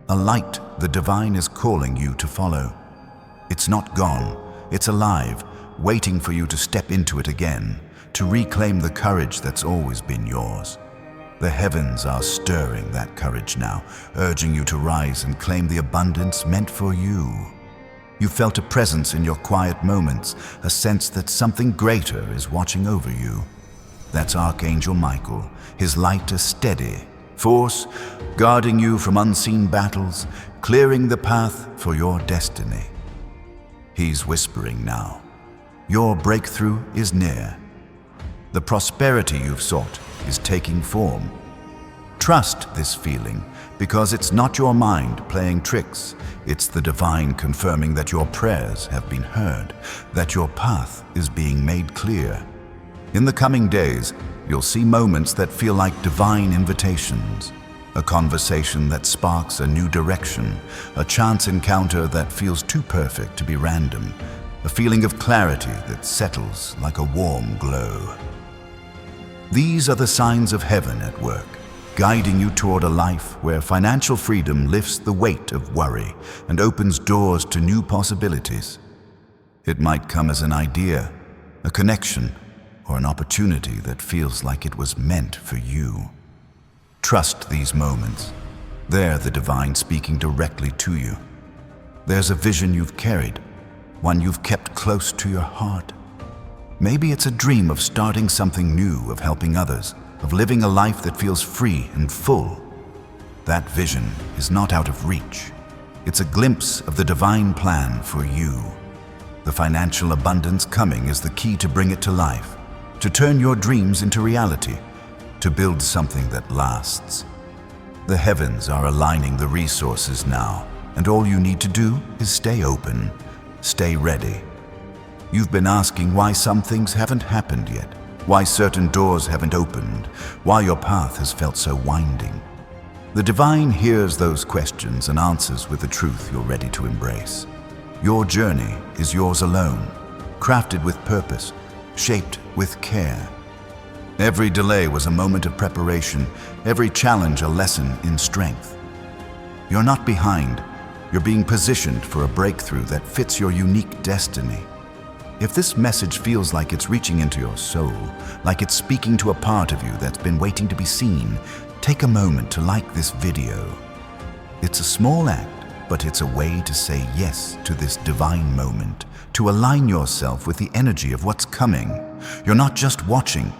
a light the divine is calling you to follow. It's not gone, it's alive, waiting for you to step into it again, to reclaim the courage that's always been yours. The heavens are stirring that courage now, urging you to rise and claim the abundance meant for you. You felt a presence in your quiet moments, a sense that something greater is watching over you. That's Archangel Michael, his light a steady force, guarding you from unseen battles, clearing the path for your destiny. He's whispering now. Your breakthrough is near. The prosperity you've sought is taking form. Trust this feeling, because it's not your mind playing tricks. It's the divine confirming that your prayers have been heard, that your path is being made clear. In the coming days, you'll see moments that feel like divine invitations, a conversation that sparks a new direction, a chance encounter that feels too perfect to be random, a feeling of clarity that settles like a warm glow. These are the signs of heaven at work, guiding you toward a life where financial freedom lifts the weight of worry and opens doors to new possibilities. It might come as an idea, a connection, or an opportunity that feels like it was meant for you. Trust these moments. They're the divine speaking directly to you. There's a vision you've carried, one you've kept close to your heart. Maybe it's a dream of starting something new, of helping others, of living a life that feels free and full. That vision is not out of reach. It's a glimpse of the divine plan for you. The financial abundance coming is the key to bring it to life, to turn your dreams into reality, to build something that lasts. The heavens are aligning the resources now, and all you need to do is stay open, stay ready. You've been asking why some things haven't happened yet, why certain doors haven't opened, why your path has felt so winding. The divine hears those questions and answers with the truth you're ready to embrace. Your journey is yours alone, crafted with purpose, shaped with care. Every delay was a moment of preparation, every challenge a lesson in strength. You're not behind, you're being positioned for a breakthrough that fits your unique destiny. If this message feels like it's reaching into your soul, like it's speaking to a part of you that's been waiting to be seen, take a moment to like this video. It's a small act, but it's a way to say yes to this divine moment, to align yourself with the energy of what's coming. You're not just watching,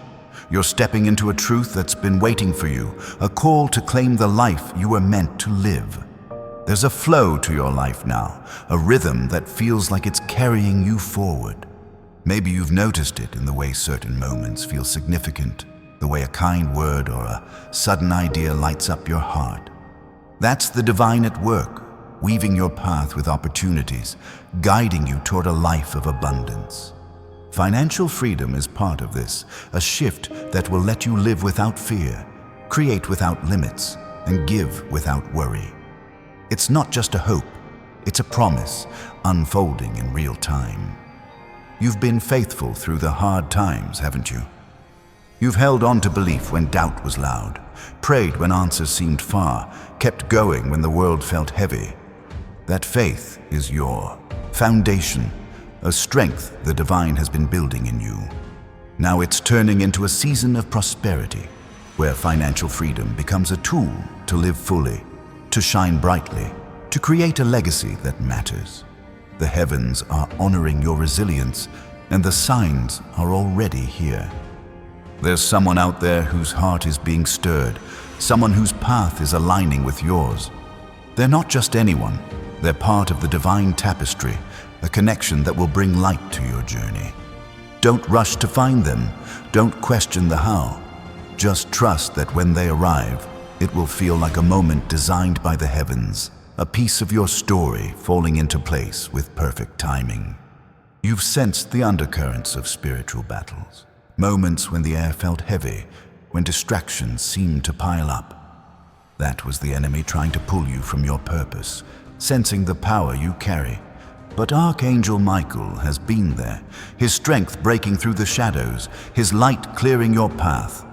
you're stepping into a truth that's been waiting for you, a call to claim the life you were meant to live. There's a flow to your life now, a rhythm that feels like it's carrying you forward. Maybe you've noticed it in the way certain moments feel significant, the way a kind word or a sudden idea lights up your heart. That's the divine at work, weaving your path with opportunities, guiding you toward a life of abundance. Financial freedom is part of this, a shift that will let you live without fear, create without limits, and give without worry. It's not just a hope, it's a promise, unfolding in real time. You've been faithful through the hard times, haven't you? You've held on to belief when doubt was loud, prayed when answers seemed far, kept going when the world felt heavy. That faith is your foundation, a strength the divine has been building in you. Now it's turning into a season of prosperity, where financial freedom becomes a tool to live fully, to shine brightly, to create a legacy that matters. The heavens are honoring your resilience, and the signs are already here. There's someone out there whose heart is being stirred, someone whose path is aligning with yours. They're not just anyone, they're part of the divine tapestry, a connection that will bring light to your journey. Don't rush to find them, don't question the how. Just trust that when they arrive, it will feel like a moment designed by the heavens, a piece of your story falling into place with perfect timing. You've sensed the undercurrents of spiritual battles, moments when the air felt heavy, when distractions seemed to pile up. That was the enemy trying to pull you from your purpose, sensing the power you carry. But Archangel Michael has been there, his strength breaking through the shadows, his light clearing your path.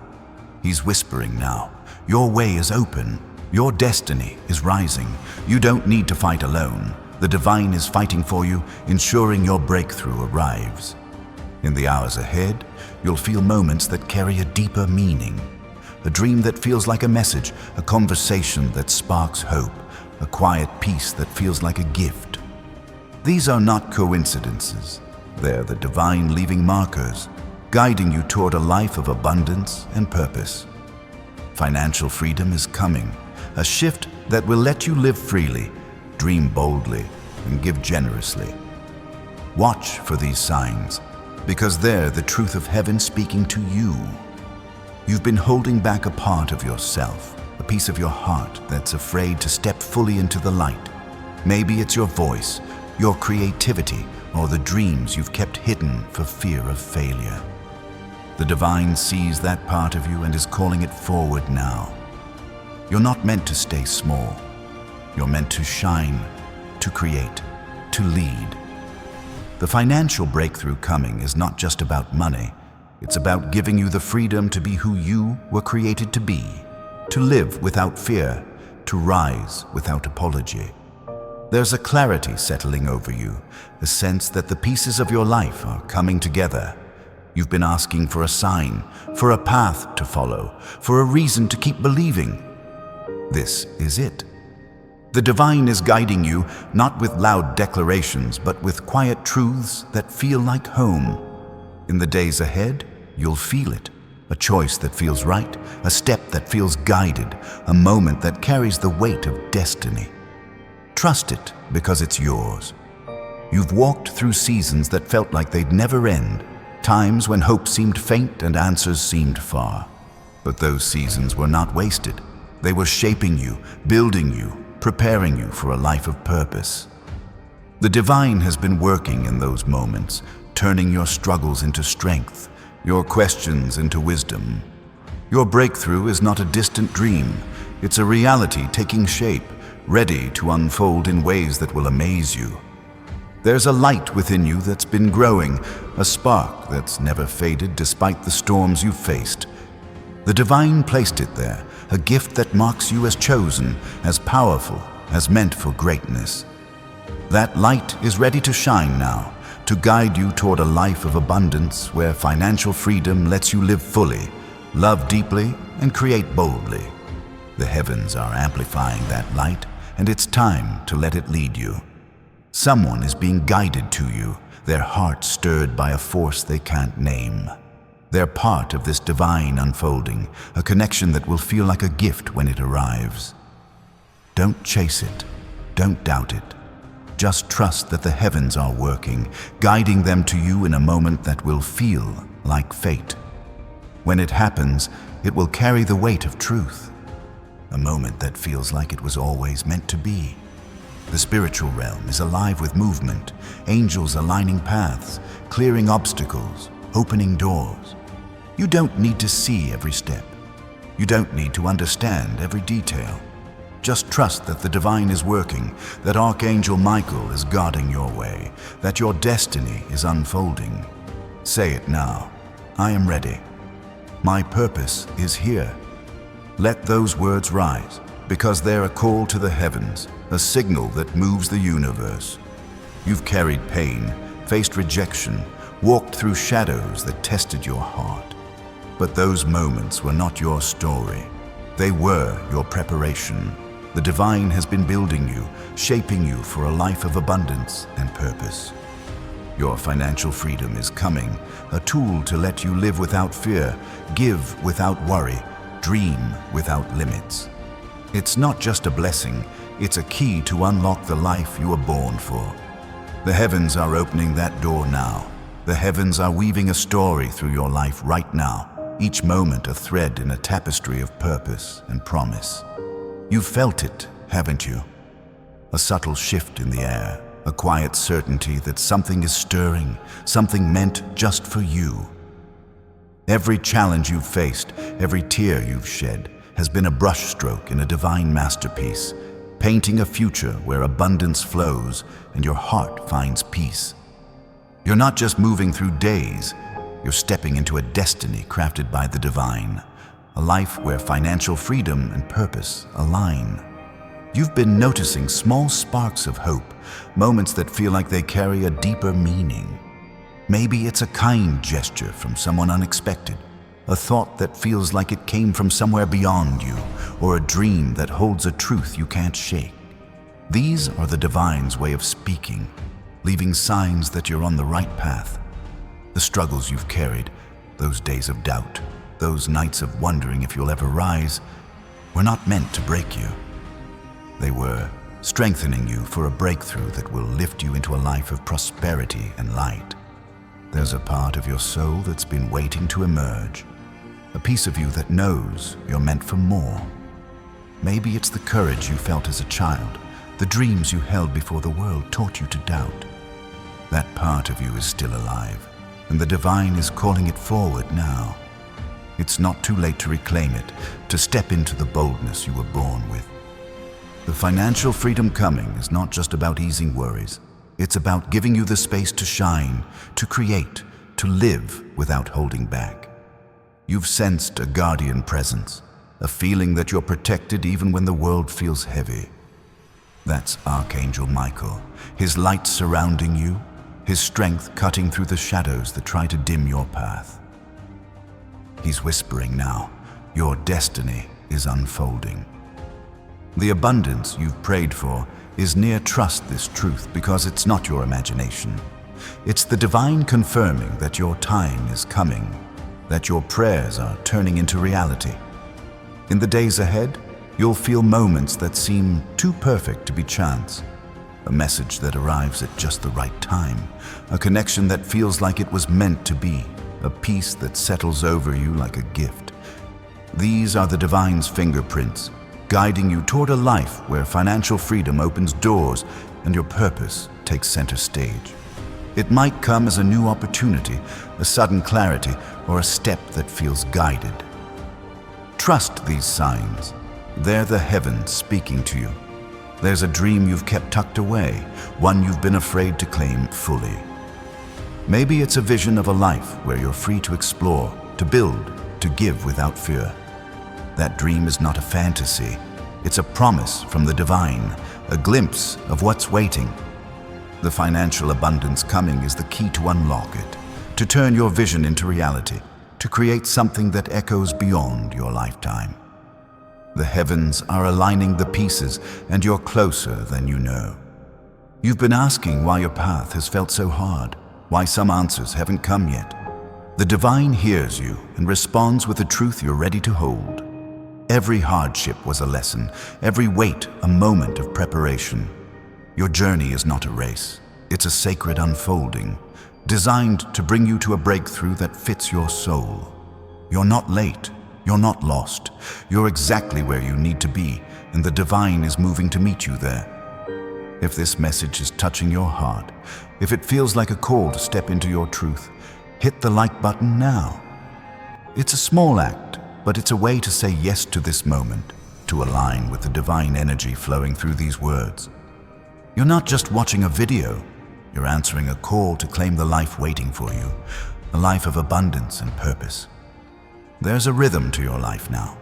He's whispering now, your way is open, your destiny is rising. You don't need to fight alone. The divine is fighting for you, ensuring your breakthrough arrives. In the hours ahead, you'll feel moments that carry a deeper meaning. A dream that feels like a message, a conversation that sparks hope, a quiet peace that feels like a gift. These are not coincidences. They're the divine leaving markers, guiding you toward a life of abundance and purpose. Financial freedom is coming, a shift that will let you live freely, dream boldly, and give generously. Watch for these signs, because they're the truth of heaven speaking to you. You've been holding back a part of yourself, a piece of your heart that's afraid to step fully into the light. Maybe it's your voice, your creativity, or the dreams you've kept hidden for fear of failure. The divine sees that part of you and is calling it forward now. You're not meant to stay small. You're meant to shine, to create, to lead. The financial breakthrough coming is not just about money. It's about giving you the freedom to be who you were created to be, to live without fear, to rise without apology. There's a clarity settling over you, a sense that the pieces of your life are coming together. You've been asking for a sign, for a path to follow, for a reason to keep believing. This is it. The divine is guiding you, not with loud declarations, but with quiet truths that feel like home. In the days ahead, you'll feel it. A choice that feels right, a step that feels guided, a moment that carries the weight of destiny. Trust it because it's yours. You've walked through seasons that felt like they'd never end, times when hope seemed faint and answers seemed far. But those seasons were not wasted. They were shaping you, building you, preparing you for a life of purpose. The divine has been working in those moments, turning your struggles into strength, your questions into wisdom. Your breakthrough is not a distant dream. It's a reality taking shape, ready to unfold in ways that will amaze you. There's a light within you that's been growing, a spark that's never faded despite the storms you've faced. The divine placed it there, a gift that marks you as chosen, as powerful, as meant for greatness. That light is ready to shine now, to guide you toward a life of abundance where financial freedom lets you live fully, love deeply, and create boldly. The heavens are amplifying that light, and it's time to let it lead you. Someone is being guided to you, their heart stirred by a force they can't name. They're part of this divine unfolding, a connection that will feel like a gift when it arrives. Don't chase it. Don't doubt it. Just trust that the heavens are working, guiding them to you in a moment that will feel like fate. When it happens, it will carry the weight of truth. A moment that feels like it was always meant to be. The spiritual realm is alive with movement, angels aligning paths, clearing obstacles, opening doors. You don't need to see every step. You don't need to understand every detail. Just trust that the divine is working, that Archangel Michael is guarding your way, that your destiny is unfolding. Say it now. I am ready. My purpose is here. Let those words rise, because they're a call to the heavens, a signal that moves the universe. You've carried pain, faced rejection, walked through shadows that tested your heart. But those moments were not your story. They were your preparation. The divine has been building you, shaping you for a life of abundance and purpose. Your financial freedom is coming, a tool to let you live without fear, give without worry, dream without limits. It's not just a blessing, it's a key to unlock the life you were born for. The heavens are opening that door now. The heavens are weaving a story through your life right now, each moment a thread in a tapestry of purpose and promise. You've felt it, haven't you? A subtle shift in the air, a quiet certainty that something is stirring, something meant just for you. Every challenge you've faced, every tear you've shed, has been a brushstroke in a divine masterpiece, painting a future where abundance flows and your heart finds peace. You're not just moving through days, you're stepping into a destiny crafted by the divine, a life where financial freedom and purpose align. You've been noticing small sparks of hope, moments that feel like they carry a deeper meaning. Maybe it's a kind gesture from someone unexpected, a thought that feels like it came from somewhere beyond you, or a dream that holds a truth you can't shake. These are the divine's way of speaking, leaving signs that you're on the right path. The struggles you've carried, those days of doubt, those nights of wondering if you'll ever rise, were not meant to break you. They were strengthening you for a breakthrough that will lift you into a life of prosperity and light. There's a part of your soul that's been waiting to emerge, a piece of you that knows you're meant for more. Maybe it's the courage you felt as a child, the dreams you held before the world taught you to doubt. That part of you is still alive, and the divine is calling it forward now. It's not too late to reclaim it, to step into the boldness you were born with. The financial freedom coming is not just about easing worries. It's about giving you the space to shine, to create, to live without holding back. You've sensed a guardian presence, a feeling that you're protected even when the world feels heavy. That's Archangel Michael, his light surrounding you, his strength cutting through the shadows that try to dim your path. He's whispering now, your destiny is unfolding. The abundance you've prayed for is near. Trust this truth because it's not your imagination. It's the divine confirming that your time is coming, that your prayers are turning into reality. In the days ahead, you'll feel moments that seem too perfect to be chance, a message that arrives at just the right time, a connection that feels like it was meant to be, a peace that settles over you like a gift. These are the divine's fingerprints, guiding you toward a life where financial freedom opens doors and your purpose takes center stage. It might come as a new opportunity, a sudden clarity, or a step that feels guided. Trust these signs. They're the heavens speaking to you. There's a dream you've kept tucked away, one you've been afraid to claim fully. Maybe it's a vision of a life where you're free to explore, to build, to give without fear. That dream is not a fantasy. It's a promise from the divine, a glimpse of what's waiting. The financial abundance coming is the key to unlock it, to turn your vision into reality, to create something that echoes beyond your lifetime. The heavens are aligning the pieces, and you're closer than you know. You've been asking why your path has felt so hard, why some answers haven't come yet. The divine hears you and responds with a truth you're ready to hold. Every hardship was a lesson, every wait a moment of preparation. Your journey is not a race, it's a sacred unfolding, designed to bring you to a breakthrough that fits your soul. You're not late, you're not lost, you're exactly where you need to be, and the divine is moving to meet you there. If this message is touching your heart, if it feels like a call to step into your truth, hit the like button now. It's a small act, but it's a way to say yes to this moment, to align with the divine energy flowing through these words. You're not just watching a video, you're answering a call to claim the life waiting for you, a life of abundance and purpose. There's a rhythm to your life now,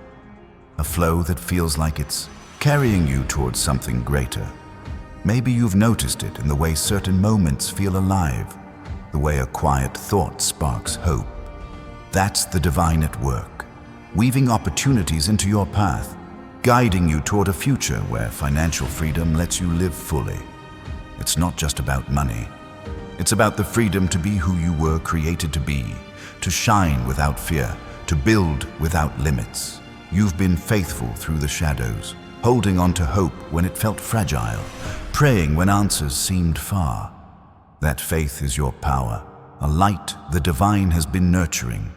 a flow that feels like it's carrying you towards something greater. Maybe you've noticed it in the way certain moments feel alive, the way a quiet thought sparks hope. That's the divine at work, weaving opportunities into your path, guiding you toward a future where financial freedom lets you live fully. It's not just about money. It's about the freedom to be who you were created to be, to shine without fear, to build without limits. You've been faithful through the shadows, holding on to hope when it felt fragile, praying when answers seemed far. That faith is your power, a light the divine has been nurturing.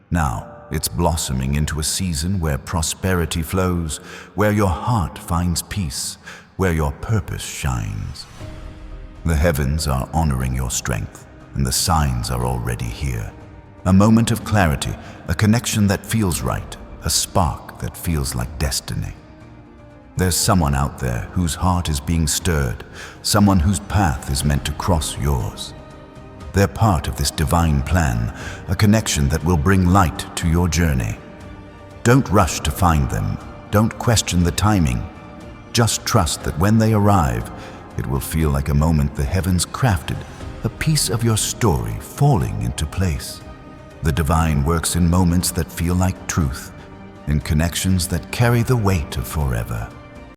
Now, it's blossoming into a season where prosperity flows, where your heart finds peace, where your purpose shines. The heavens are honoring your strength, and the signs are already here. A moment of clarity, a connection that feels right, a spark that feels like destiny. There's someone out there whose heart is being stirred, someone whose path is meant to cross yours. They're part of this divine plan, a connection that will bring light to your journey. Don't rush to find them. Don't question the timing. Just trust that when they arrive, it will feel like a moment the heavens crafted, a piece of your story falling into place. The divine works in moments that feel like truth, in connections that carry the weight of forever.